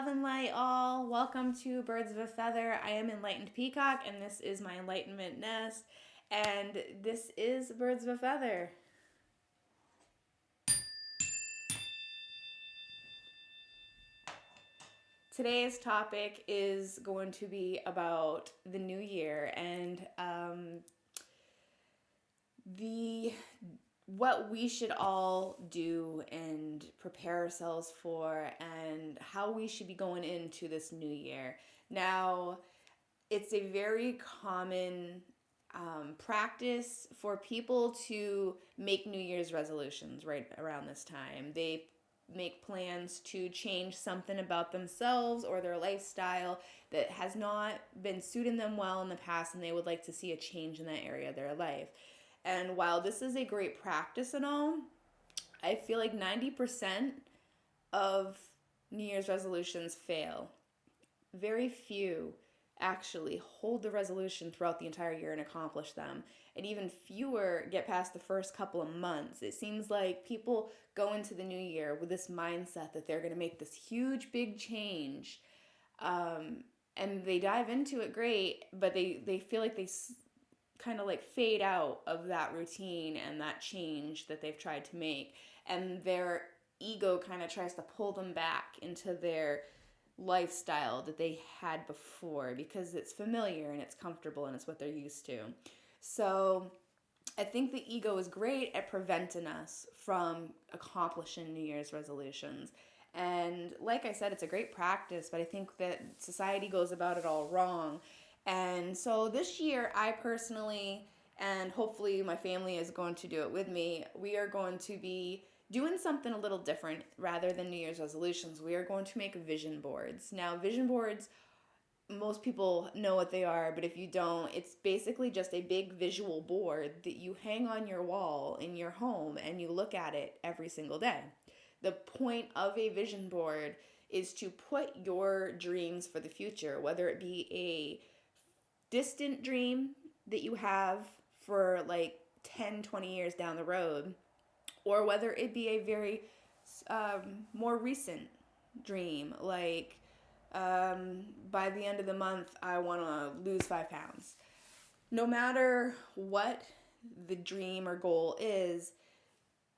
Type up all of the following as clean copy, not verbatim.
love and light, all. Welcome to Birds of a Feather. I am Enlightened Peacock, and this is my enlightenment nest. And this is Birds of a Feather. Today's topic is going to be about the new year and the what we should all do and prepare ourselves for, and how we should be going into this new year. Now, it's a very common practice for people to make New Year's resolutions right around this time. They make plans to change something about themselves or their lifestyle that has not been suiting them well in the past, and they would like to see a change in that area of their life. And while this is a great practice and all, I feel like 90% of New Year's resolutions fail. Very few actually hold the resolution throughout the entire year and accomplish them. And even fewer get past the first couple of months. It seems like people go into the new year with this mindset that they're going to make this huge, big change. And they dive into it great, but they feel like they kind of like fade out of that routine and that change that they've tried to make. And their ego kind of tries to pull them back into their lifestyle that they had before because it's familiar and it's comfortable and it's what they're used to. So I think the ego is great at preventing us from accomplishing New Year's resolutions. And like I said, it's a great practice, but I think that society goes about it all wrong. And so this year, I personally, and hopefully my family is going to do it with me, we are going to be doing something a little different rather than New Year's resolutions. We are going to make vision boards. Now, vision boards, most people know what they are, but if you don't, it's basically just a big visual board that you hang on your wall in your home and you look at it every single day. The point of a vision board is to put your dreams for the future, whether it be a distant dream that you have for like 10, 20 years down the road, or whether it be a very more recent dream, like by the end of the month, I want to lose 5 pounds. No matter what the dream or goal is,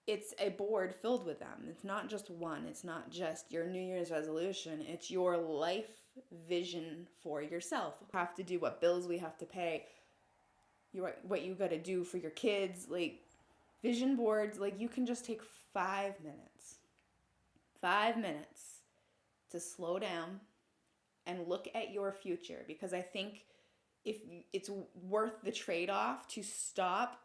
it's a board filled with them. It's not just one. It's not just your New Year's resolution. It's your life vision for yourself. You have to do what bills we have to pay, what you got to do for your kids. Like vision boards, like you can just take 5 minutes to slow down and look at your future, because I think if it's worth the trade-off to stop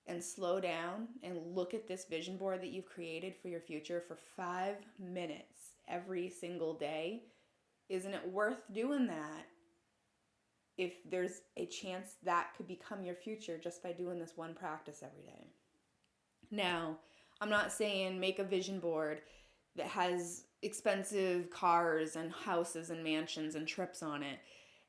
and slow down and look at this vision board that you've created for your future for 5 minutes every single day. Isn't it worth doing that if there's a chance that could become your future just by doing this one practice every day? Now, I'm not saying make a vision board that has expensive cars and houses and mansions and trips on it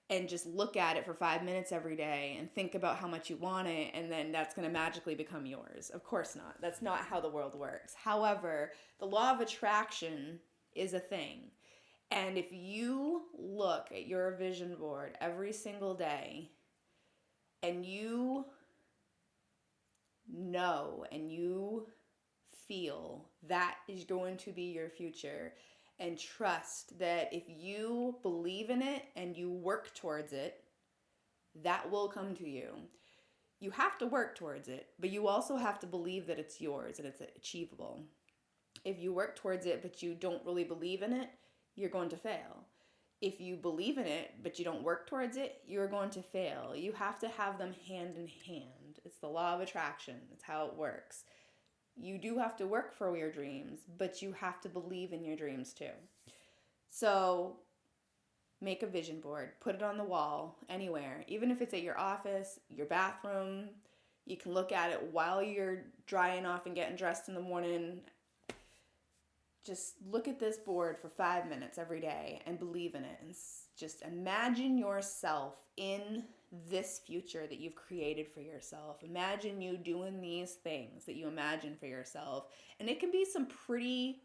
and just look at it for 5 minutes every day and think about how much you want it, and then that's going to magically become yours. Of course not. That's not how the world works. However, the law of attraction is a thing. And if you look at your vision board every single day and you know and you feel that is going to be your future, and trust that if you believe in it and you work towards it, that will come to you. You have to work towards it, but you also have to believe that it's yours and it's achievable. If you work towards it but you don't really believe in it, you're going to fail. If you believe in it but you don't work towards it, you're going to fail. You have to have them hand in hand. It's the law of attraction. It's how it works. You do have to work for your dreams, but you have to believe in your dreams too. So make a vision board, put it on the wall, anywhere, even if it's at your office, your bathroom. You can look at it while you're drying off and getting dressed in the morning. Just look at this board for 5 minutes every day and believe in it. And just imagine yourself in this future that you've created for yourself. Imagine you doing these things that you imagine for yourself. And it can be some pretty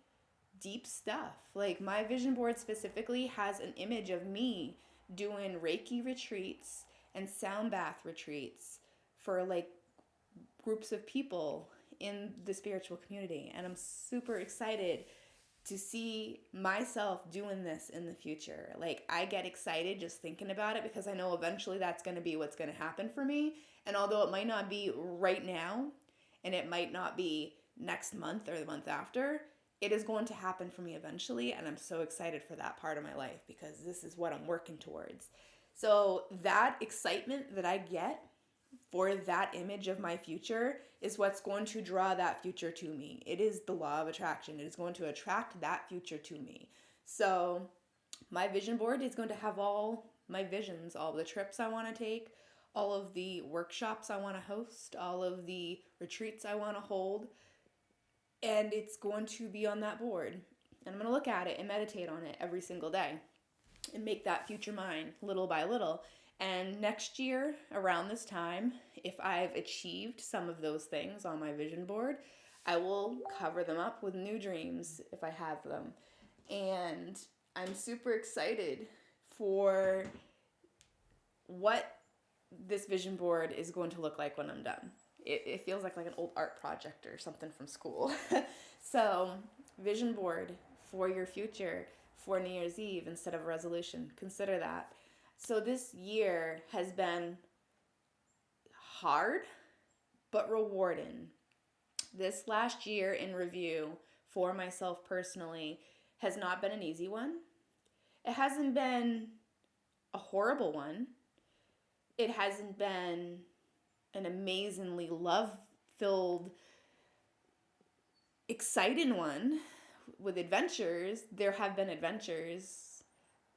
deep stuff. Like my vision board specifically has an image of me doing Reiki retreats and sound bath retreats for like groups of people in the spiritual community. And I'm super excited to see myself doing this in the future. Like I get excited just thinking about it because I know eventually that's going to be what's going to happen for me. And although it might not be right now and it might not be next month or the month after, it is going to happen for me eventually. And I'm so excited for that part of my life because this is what I'm working towards. So that excitement that I get for that image of my future is what's going to draw that future to me. It is the law of attraction. It is going to attract that future to me. So my vision board is going to have all my visions, all the trips I want to take, all of the workshops I want to host, all of the retreats I want to hold, and it's going to be on that board. And I'm going to look at it and meditate on it every single day and make that future mine little by little. And next year, around this time, if I've achieved some of those things on my vision board, I will cover them up with new dreams if I have them. And I'm super excited for what this vision board is going to look like when I'm done. It feels like an old art project or something from school. So, vision board for your future for New Year's Eve instead of a resolution. Consider that. So this year has been hard, but rewarding. This last year in review for myself personally has not been an easy one. It hasn't been a horrible one. It hasn't been an amazingly love-filled, exciting one with adventures. There have been adventures,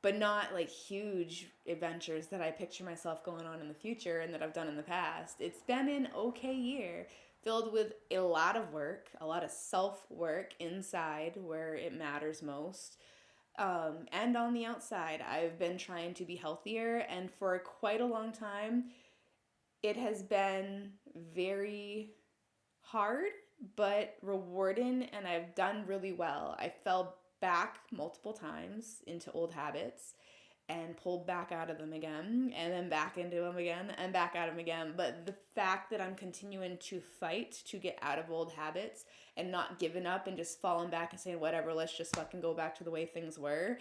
but not like huge adventures that I picture myself going on in the future and that I've done in the past. It's been an okay year filled with a lot of work, a lot of self-work inside where it matters most. And on the outside, I've been trying to be healthier, and for quite a long time, it has been very hard, but rewarding, and I've done really well. I fell back multiple times into old habits and pulled back out of them again, and then back into them again, and back out of them again. But the fact that I'm continuing to fight to get out of old habits and not giving up and just falling back and saying, whatever, let's just fucking go back to the way things were,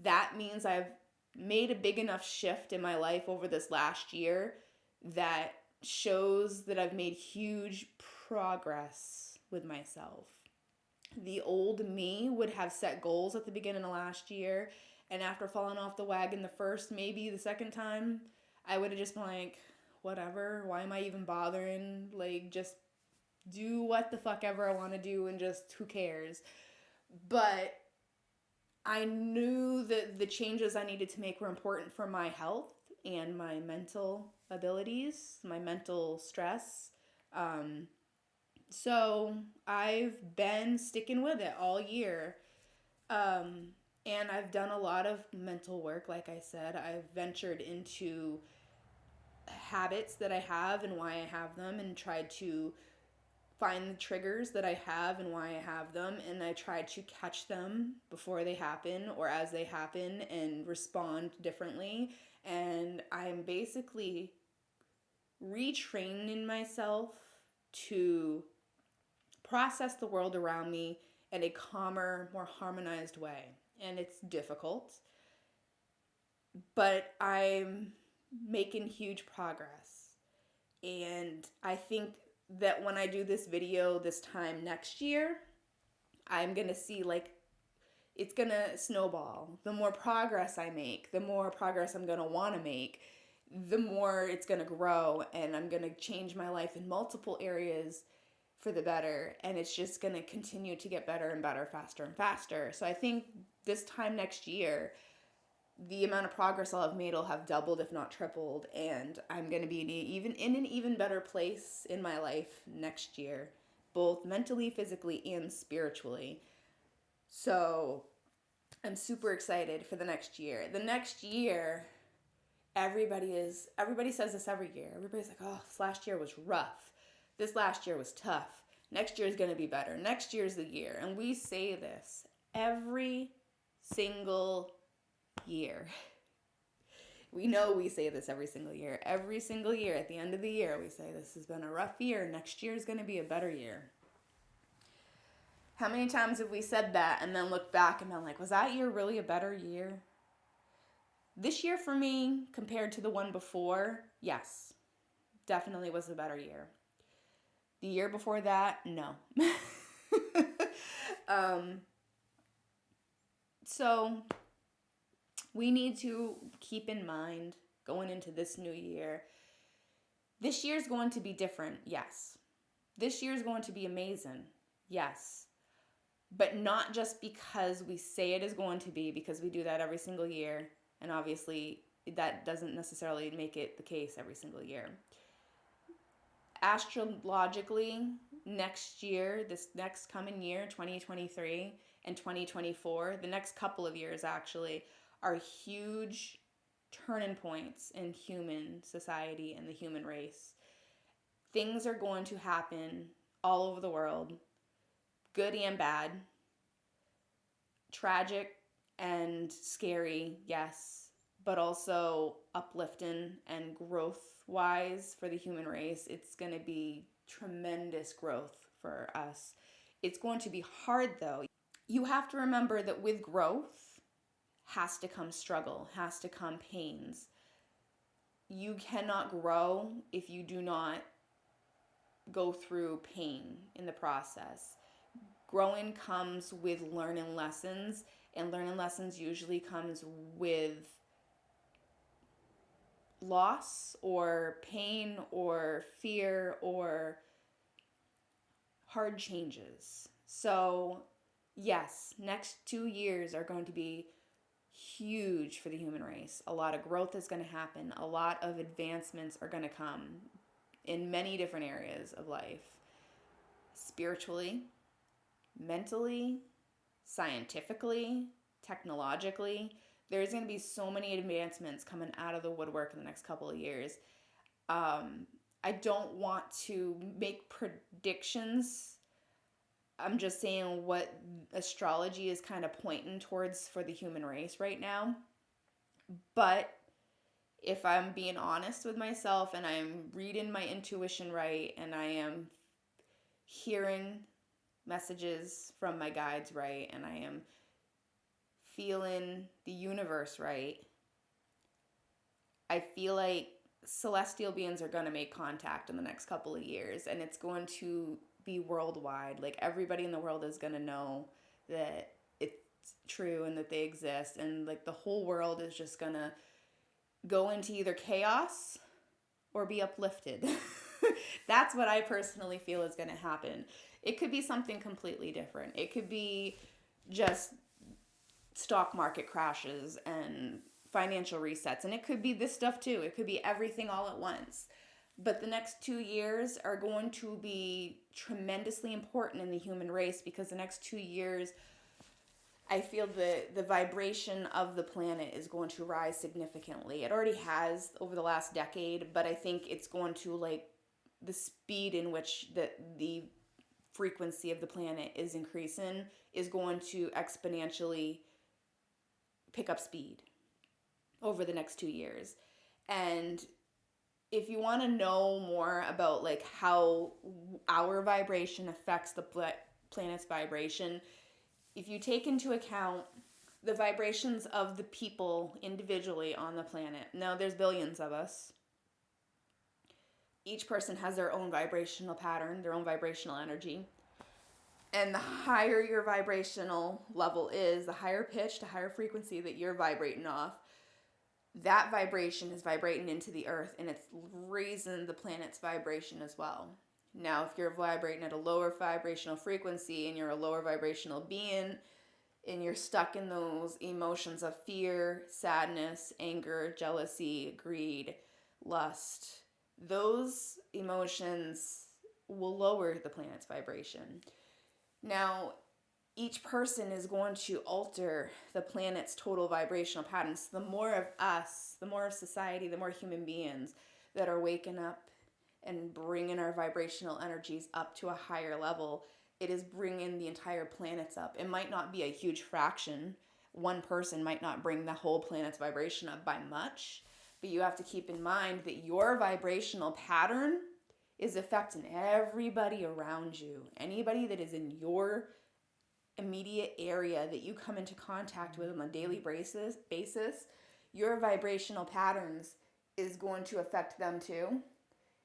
that means I've made a big enough shift in my life over this last year that shows that I've made huge progress with myself. The old me would have set goals at the beginning of last year, and after falling off the wagon the first, maybe the second time, I would have just been like, whatever, why am I even bothering? Like, just do what the fuck ever I want to do and just who cares? But I knew that the changes I needed to make were important for my health and my mental abilities, my mental stress. So I've been sticking with it all year. And I've done a lot of mental work, like I said. I've ventured into habits that I have and why I have them, and tried to find the triggers that I have and why I have them, and I try to catch them before they happen or as they happen and respond differently. And I'm basically retraining myself to process the world around me in a calmer, more harmonized way. And it's difficult, but I'm making huge progress. And I think that when I do this video this time next year, I'm going to see like it's going to snowball. The more progress I make, the more progress I'm going to want to make, the more it's going to grow, and I'm going to change my life in multiple areas for the better, and it's just going to continue to get better and better, faster and faster. So I think this time next year, the amount of progress I'll have made will have doubled, if not tripled, and I'm going to be in an even better place in my life next year, both mentally, physically, and spiritually. So I'm super excited for the next year. The next year, everybody says this every year. Everybody's like, oh, this last year was rough. This last year was tough. Next year is going to be better. Next year is the year. And we say this every single year. We know we say this every single year. Every single year, at the end of the year, we say this has been a rough year. Next year is going to be a better year. How many times have we said that and then looked back and been like, was that year really a better year? This year for me, compared to the one before, yes, definitely was a better year. The year before that, no. So we need to keep in mind going into this new year, this year is going to be different, yes. This year is going to be amazing, yes. But not just because we say it is going to be, because we do that every single year. And obviously, that doesn't necessarily make it the case every single year. Astrologically, next year, this next coming year, 2023 and 2024, the next couple of years actually, are huge turning points in human society and the human race. Things are going to happen all over the world, good and bad, tragic and scary, yes, but also uplifting and growth-wise for the human race. It's going to be tremendous growth for us. It's going to be hard, though. You have to remember that with growth has to come struggle, has to come pains. You cannot grow if you do not go through pain in the process. Growing comes with learning lessons, and learning lessons usually comes with loss or pain or fear or hard changes. So, yes, next 2 years are going to be huge for the human race. A lot of growth is going to happen. A lot of advancements are going to come in many different areas of life. Spiritually, mentally, scientifically, technologically. There's going to be so many advancements coming out of the woodwork in the next couple of years. I don't want to make predictions. I'm just saying what astrology is kind of pointing towards for the human race right now. But if I'm being honest with myself and I'm reading my intuition right and I am hearing messages from my guides right and I am feeling the universe right, I feel like celestial beings are going to make contact in the next couple of years, and it's going to be worldwide. Like, everybody in the world is going to know that it's true and that they exist, and like the whole world is just going to go into either chaos or be uplifted. That's what I personally feel is going to happen. It could be something completely different. It could be just stock market crashes and financial resets, and it could be this stuff too. It could be everything all at once. But the next 2 years are going to be tremendously important in the human race, because the next 2 years, I feel the vibration of the planet is going to rise significantly. It already has over the last decade, but I think it's going to, like, the speed in which the frequency of the planet is increasing is going to exponentially pick up speed over the next 2 years. And if you want to know more about like how our vibration affects the planet's vibration, if you take into account the vibrations of the people individually on the planet, now there's billions of us. Each person has their own vibrational pattern, their own vibrational energy. And the higher your vibrational level is, the higher pitch, the higher frequency that you're vibrating off, that vibration is vibrating into the earth, and it's raising the planet's vibration as well. Now, if you're vibrating at a lower vibrational frequency and you're a lower vibrational being, and you're stuck in those emotions of fear, sadness, anger, jealousy, greed, lust, those emotions will lower the planet's vibration. Now, each person is going to alter the planet's total vibrational patterns. The more of us, the more of society, the more human beings that are waking up and bringing our vibrational energies up to a higher level, it is bringing the entire planets up. It might not be a huge fraction. One person might not bring the whole planet's vibration up by much, but you have to keep in mind that your vibrational pattern is affecting everybody around you. Anybody that is in your immediate area that you come into contact with on a daily basis, your vibrational patterns is going to affect them too.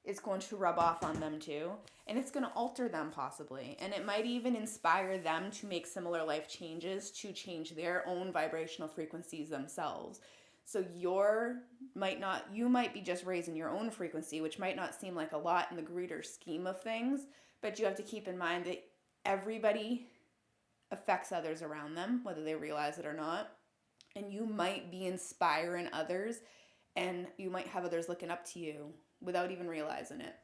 It's going to rub off on them too, and it's going to alter them possibly, and it might even inspire them to make similar life changes to change their own vibrational frequencies themselves. So you might be just raising your own frequency, which might not seem like a lot in the greater scheme of things, but you have to keep in mind that everybody affects others around them, whether they realize it or not, and you might be inspiring others, and you might have others looking up to you without even realizing it.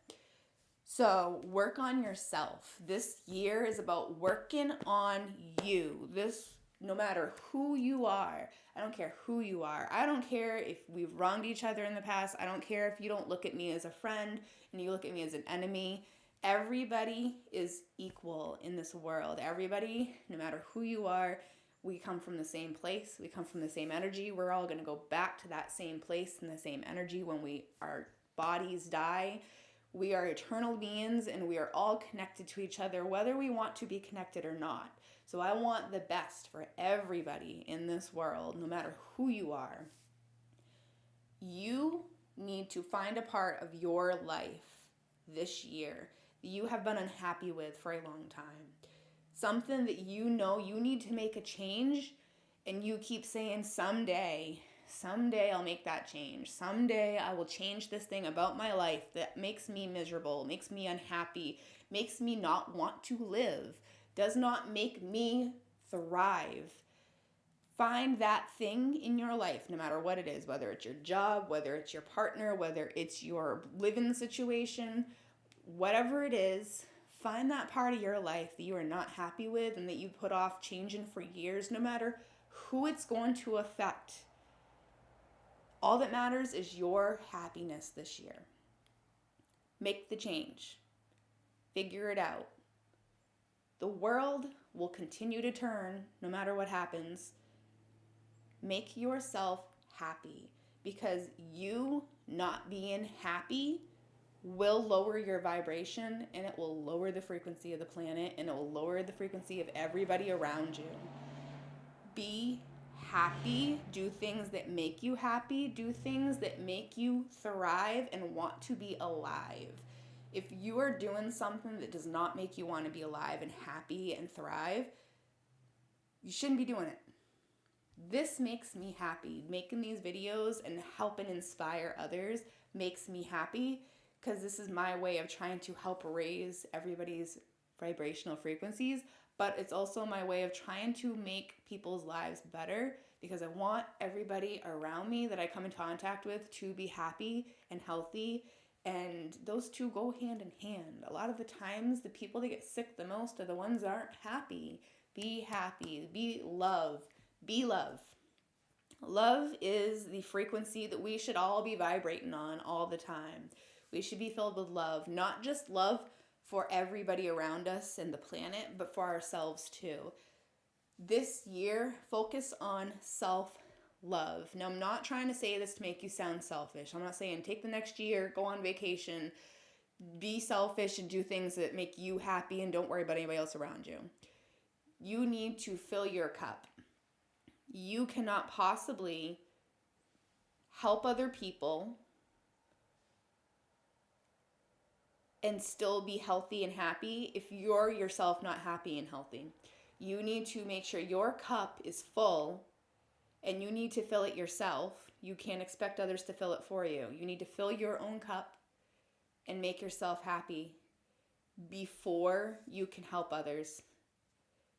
So work on yourself. This year is about working on you. No matter who you are, I don't care who you are. I don't care if we've wronged each other in the past. I don't care if you don't look at me as a friend and you look at me as an enemy. Everybody is equal in this world. Everybody, no matter who you are, we come from the same place. We come from the same energy. We're all going to go back to that same place and the same energy when our bodies die. We are eternal beings, and we are all connected to each other, whether we want to be connected or not. So I want the best for everybody in this world, no matter who you are. You need to find a part of your life this year that you have been unhappy with for a long time. Something that you know you need to make a change, and you keep saying, someday I'll make that change. Someday I will change this thing about my life that makes me miserable, makes me unhappy, makes me not want to live, does not make me thrive. Find that thing in your life, no matter what it is, whether it's your job, whether it's your partner, whether it's your living situation, whatever it is, find that part of your life that you are not happy with and that you put off changing for years, no matter who it's going to affect. All that matters is your happiness this year. Make the change. Figure it out. The world will continue to turn no matter what happens. Make yourself happy, because you not being happy will lower your vibration, and it will lower the frequency of the planet, and it will lower the frequency of everybody around you. Be happy. Do things that make you happy. Do things that make you thrive and want to be alive. If you are doing something that does not make you want to be alive and happy and thrive, you shouldn't be doing it. This makes me happy. Making these videos and helping inspire others makes me happy, because this is my way of trying to help raise everybody's vibrational frequencies, but it's also my way of trying to make people's lives better, because I want everybody around me that I come in contact with to be happy and healthy, and those two go hand in hand. A lot of the times, the people that get sick the most are the ones that aren't happy. Be happy. Be love. Be love. Love is the frequency that we should all be vibrating on all the time. We should be filled with love, not just love for everybody around us and the planet, but for ourselves too. This year, focus on self-love. Now, I'm not trying to say this to make you sound selfish. I'm not saying take the next year, go on vacation, be selfish and do things that make you happy and don't worry about anybody else around you. You need to fill your cup. You cannot possibly help other people and still be healthy and happy if you're yourself not happy and healthy. You need to make sure your cup is full, and you need to fill it yourself. You can't expect others to fill it for you. You need to fill your own cup and make yourself happy before you can help others.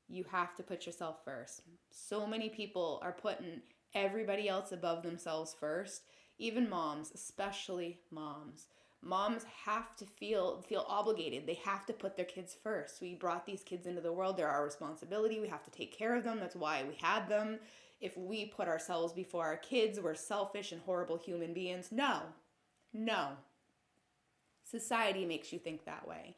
You have to put yourself first. So many people are putting everybody else above themselves first. Even moms, especially moms. Moms have to feel obligated. They have to put their kids first. We brought these kids into the world. They're our responsibility. We have to take care of them. That's why we had them. If we put ourselves before our kids, we're selfish and horrible human beings. No. Society makes you think that way.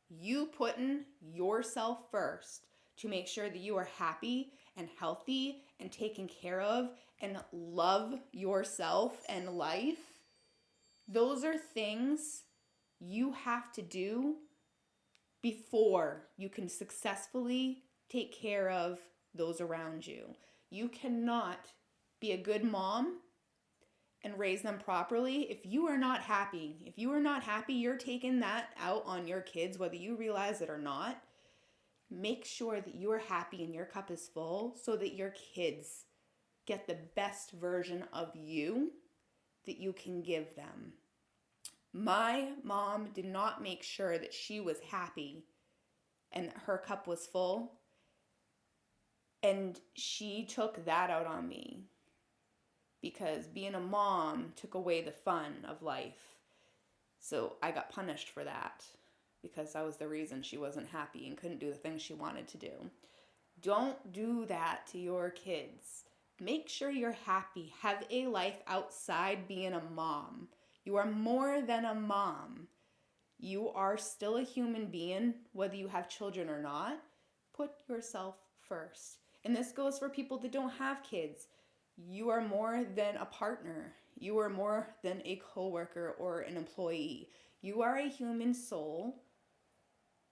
You putting yourself first to make sure that you are happy and healthy and taken care of and love yourself and life, those are things you have to do before you can successfully take care of those around you. You cannot be a good mom and raise them properly if you are not happy. If you are not happy, you're taking that out on your kids, whether you realize it or not. Make sure that you are happy and your cup is full so that your kids get the best version of you that you can give them. My mom did not make sure that she was happy and her cup was full, and she took that out on me because being a mom took away the fun of life. So I got punished for that because I was the reason she wasn't happy and couldn't do the things she wanted to do. Don't do that to your kids. Make sure you're happy. Have a life outside being a mom. You are more than a mom. You are still a human being, whether you have children or not. Put yourself first. And this goes for people that don't have kids. You are more than a partner. You are more than a coworker or an employee. You are a human soul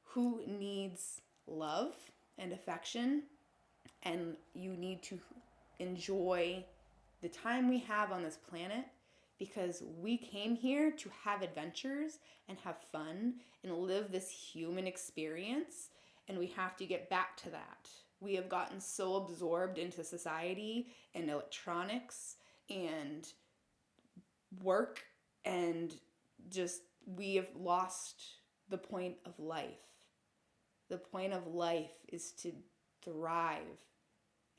who needs love and affection, and you need to enjoy the time we have on this planet because we came here to have adventures and have fun and live this human experience, and we have to get back to that. We have gotten so absorbed into society and electronics and work, and just we have lost the point of life. The point of life is to thrive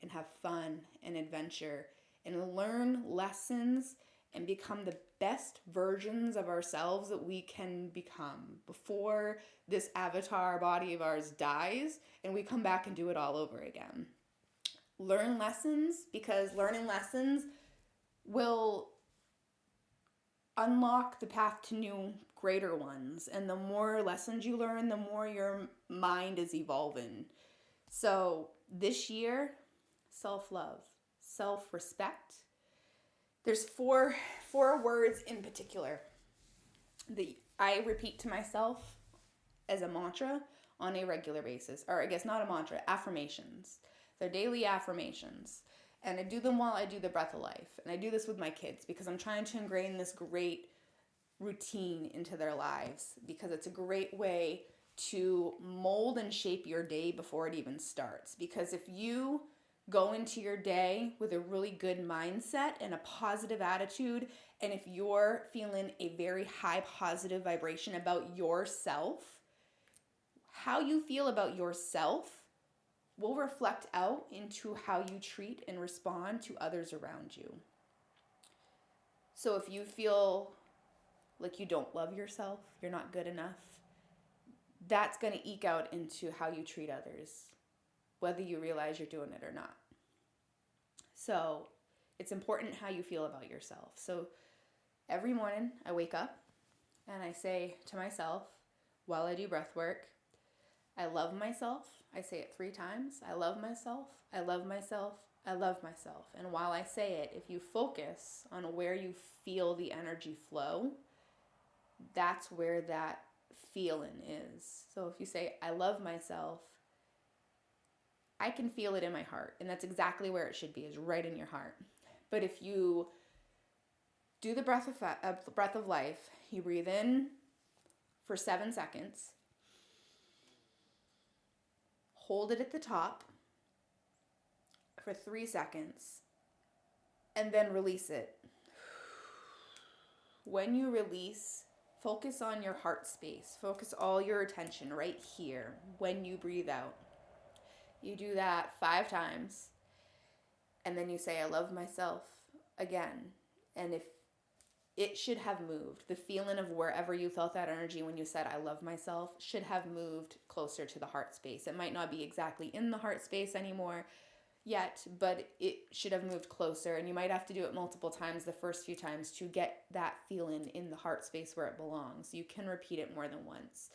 and have fun and adventure and learn lessons and become the best versions of ourselves that we can become before this avatar body of ours dies and we come back and do it all over again. Learn lessons, because learning lessons will unlock the path to new, greater ones. And the more lessons you learn, the more your mind is evolving. So this year, self-love, self-respect. There's four words in particular that I repeat to myself as a mantra on a regular basis. Or I guess not a mantra, affirmations. They're daily affirmations. And I do them while I do the breath of life. And I do this with my kids because I'm trying to ingrain this great routine into their lives, because it's a great way to mold and shape your day before it even starts. Because if you go into your day with a really good mindset and a positive attitude, and if you're feeling a very high positive vibration about yourself, how you feel about yourself will reflect out into how you treat and respond to others around you. So if you feel like you don't love yourself, you're not good enough, that's going to eke out into how you treat others, whether you realize you're doing it or not. So it's important how you feel about yourself. So every morning I wake up and I say to myself, while I do breath work, I love myself. I say it 3 times. I love myself. I love myself. I love myself. And while I say it, if you focus on where you feel the energy flow, that's where that feeling is. So if you say, I love myself, I can feel it in my heart. And that's exactly where it should be, is right in your heart. But if you do the breath of life, you breathe in for 7 seconds, hold it at the top for 3 seconds, and then release it. When you release, focus on your heart space. Focus all your attention right here when you breathe out. You do that 5 times, and then you say, I love myself again. And if it should have moved, the feeling of wherever you felt that energy when you said, I love myself, should have moved closer to the heart space. It might not be exactly in the heart space anymore yet, but it should have moved closer. And you might have to do it multiple times the first few times to get that feeling in the heart space where it belongs. You can repeat it more than once.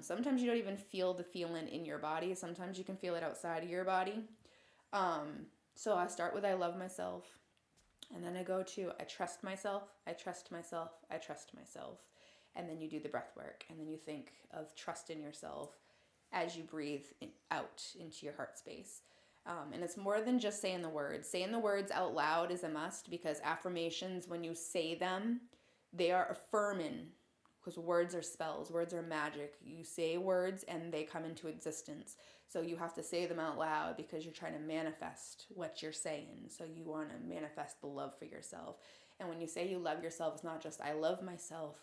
Sometimes you don't even feel the feeling in your body. Sometimes you can feel it outside of your body. So I start with I love myself. And then I go to I trust myself, I trust myself, I trust myself. And then you do the breath work. And then you think of trust in yourself as you breathe out into your heart space. And it's more than just saying the words. Saying the words out loud is a must, because affirmations, when you say them, they are affirming, because words are spells, words are magic. You say words and they come into existence. So you have to say them out loud because you're trying to manifest what you're saying. So you want to manifest the love for yourself. And when you say you love yourself, it's not just I love myself,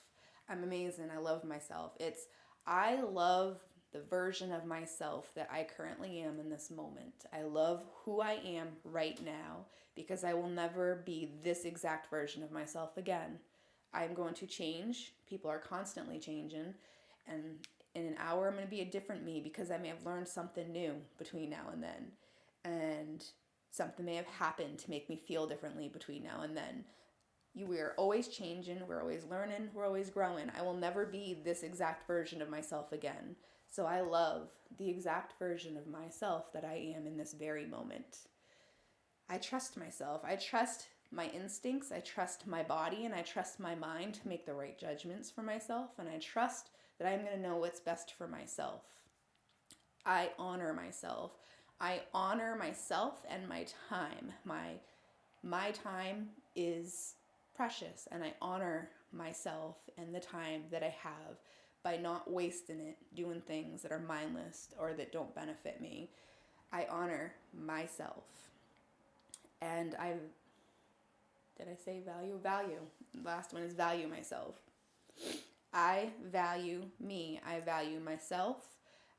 I'm amazing, I love myself. It's I love the version of myself that I currently am in this moment. I love who I am right now, because I will never be this exact version of myself again. I'm going to change. People are constantly changing. And in an hour, I'm going to be a different me, because I may have learned something new between now and then. And something may have happened to make me feel differently between now and then. We are always changing, we're always learning, we're always growing. I will never be this exact version of myself again. So I love the exact version of myself that I am in this very moment. I trust myself. I trust my instincts. I trust my body, and I trust my mind to make the right judgments for myself. And I trust that I'm going to know what's best for myself. I honor myself. I honor myself and my time. My time is precious, and I honor myself and the time that I have by not wasting it doing things that are mindless or that don't benefit me. I honor myself. And did I say value? Value. Last one is value myself. I value me. I value myself.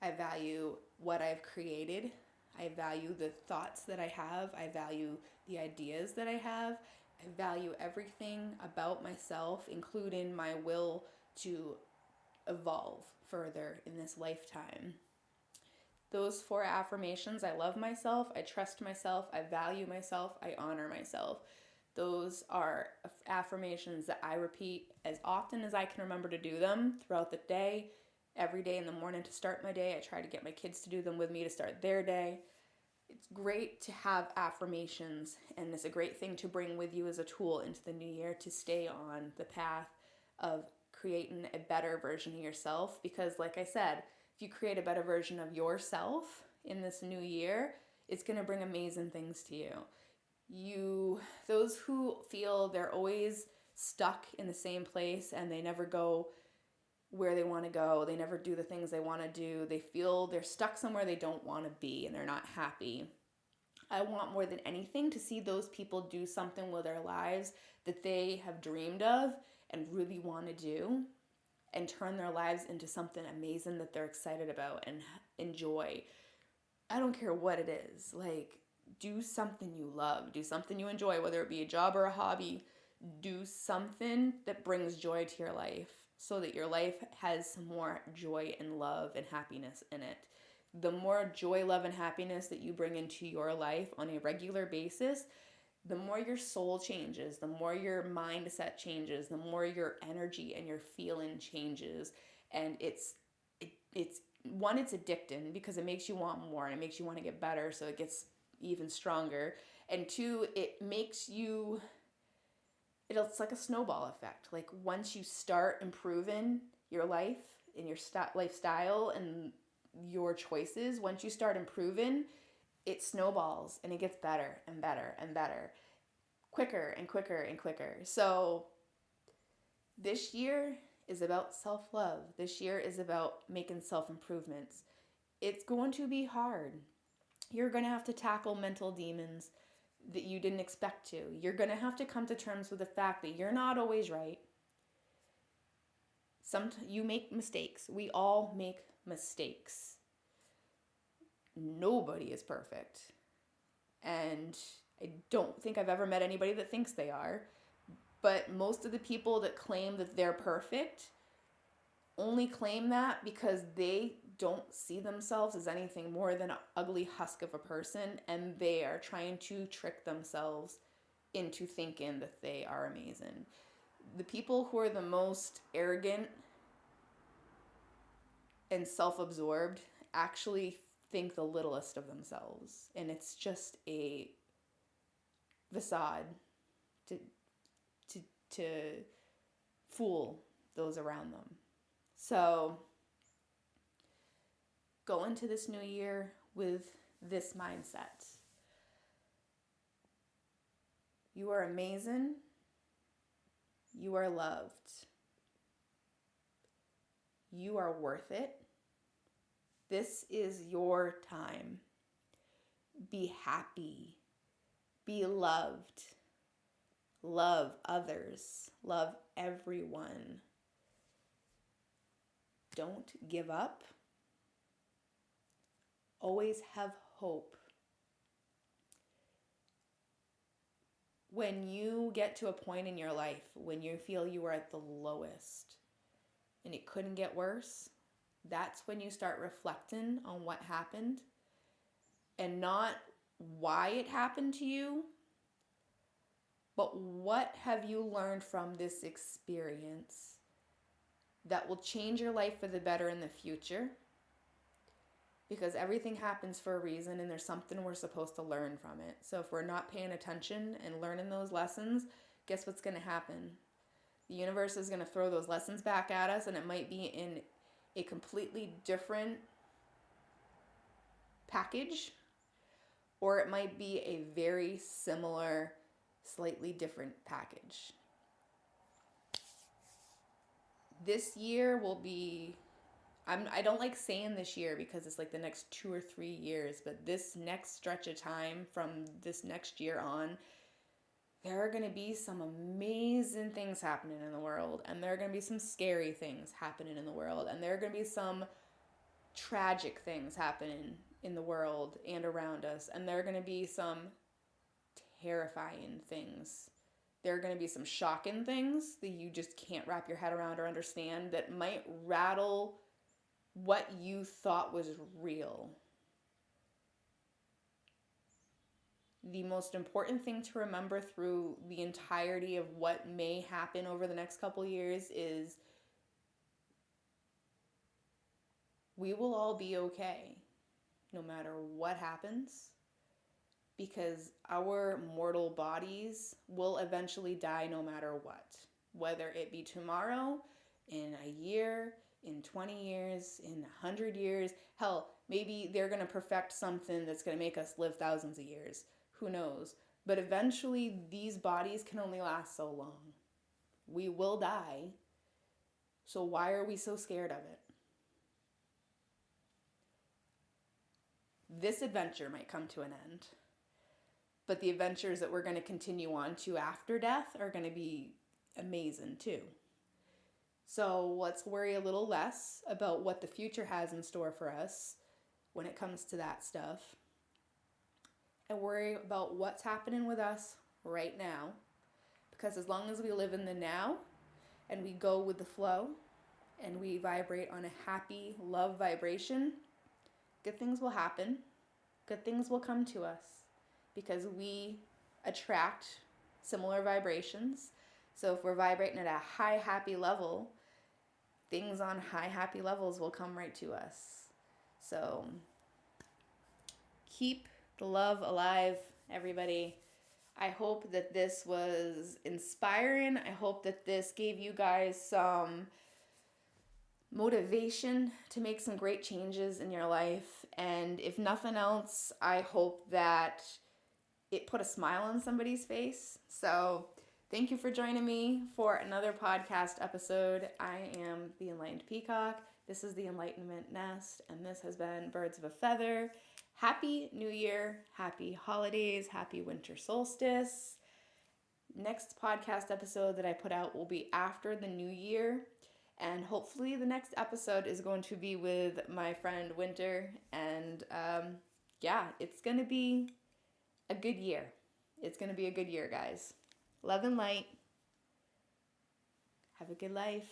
I value what I've created. I value the thoughts that I have. I value the ideas that I have. I value everything about myself, including my will to evolve further in this lifetime. Those 4 affirmations: I love myself, I trust myself, I value myself, I honor myself. Those are affirmations that I repeat as often as I can remember to do them throughout the day. Every day in the morning to start my day, I try to get my kids to do them with me to start their day. It's great to have affirmations, and it's a great thing to bring with you as a tool into the new year to stay on the path of creating a better version of yourself. Because like I said, if you create a better version of yourself in this new year, it's going to bring amazing things to you. Those who feel they're always stuck in the same place and they never go where they want to go, they never do the things they want to do, they feel they're stuck somewhere they don't want to be and they're not happy. I want more than anything to see those people do something with their lives that they have dreamed of and really want to do, and turn their lives into something amazing that they're excited about and enjoy. I don't care what it is. Like, do something you love, do something you enjoy, whether it be a job or a hobby. Do something that brings joy to your life so that your life has some more joy and love and happiness in it. The more joy, love, and happiness that you bring into your life on a regular basis, the more your soul changes, the more your mindset changes, the more your energy and your feeling changes. And it's it's addicting, because it makes you want more and it makes you want to get better, so it gets even stronger. And 2, it makes you, it's like a snowball effect. Like, once you start improving your life and your lifestyle and your choices, once you start improving, it snowballs and it gets better and better and better, quicker and quicker and quicker. So this year is about self-love. This year is about making self-improvements. It's going to be hard. You're going to have to tackle mental demons that you didn't expect to. You're going to have to come to terms with the fact that you're not always right. You make mistakes. We all make mistakes. Nobody is perfect. And I don't think I've ever met anybody that thinks they are. But most of the people that claim that they're perfect only claim that because they don't see themselves as anything more than an ugly husk of a person, and they are trying to trick themselves into thinking that they are amazing. The people who are the most arrogant and self-absorbed actually think the littlest of themselves. And it's just a facade to to to fool those around them. So go into this new year with this mindset. You are amazing. You are loved. You are worth it. This is your time. Be happy. Be loved. Love others. Love everyone. Don't give up. Always have hope. When you get to a point in your life when you feel you are at the lowest and it couldn't get worse, that's when you start reflecting on what happened and not why it happened to you, but what have you learned from this experience that will change your life for the better in the future? Because everything happens for a reason and there's something we're supposed to learn from it. So if we're not paying attention and learning those lessons, guess what's going to happen? The universe is going to throw those lessons back at us, and it might be in a completely different package, or it might be a very similar, slightly different package. This year will be, I don't like saying this year because it's like the next 2 or 3 years, but this next stretch of time from this next year on, there are going to be some amazing things happening in the world, and there are going to be some scary things happening in the world, and there are going to be some tragic things happening in the world and around us, and there are going to be some terrifying things. There are going to be some shocking things that you just can't wrap your head around or understand that might rattle what you thought was real. The most important thing to remember through the entirety of what may happen over the next couple years is we will all be okay no matter what happens, because our mortal bodies will eventually die no matter what. Whether it be tomorrow, in a year, in 20 years, in 100 years, hell, maybe they're going to perfect something that's going to make us live thousands of years. Who knows? But eventually, these bodies can only last so long. We will die. So why are we so scared of it? This adventure might come to an end, but the adventures that we're going to continue on to after death are going to be amazing too. So let's worry a little less about what the future has in store for us when it comes to that stuff, and worry about what's happening with us right now. Because as long as we live in the now and we go with the flow and we vibrate on a happy love vibration, good things will happen. Good things will come to us because we attract similar vibrations. So if we're vibrating at a high happy level, things on high happy levels will come right to us. So keep the love alive, everybody. I hope that this was inspiring. I hope that this gave you guys some motivation to make some great changes in your life. And if nothing else, I hope that it put a smile on somebody's face. So thank you for joining me for another podcast episode. I am the Enlightened Peacock. This is the Enlightenment Nest, and this has been Birds of a Feather. Happy New Year, happy holidays, happy winter solstice. Next podcast episode that I put out will be after the new year. And hopefully the next episode is going to be with my friend Winter. And it's going to be a good year. It's going to be a good year, guys. Love and light. Have a good life.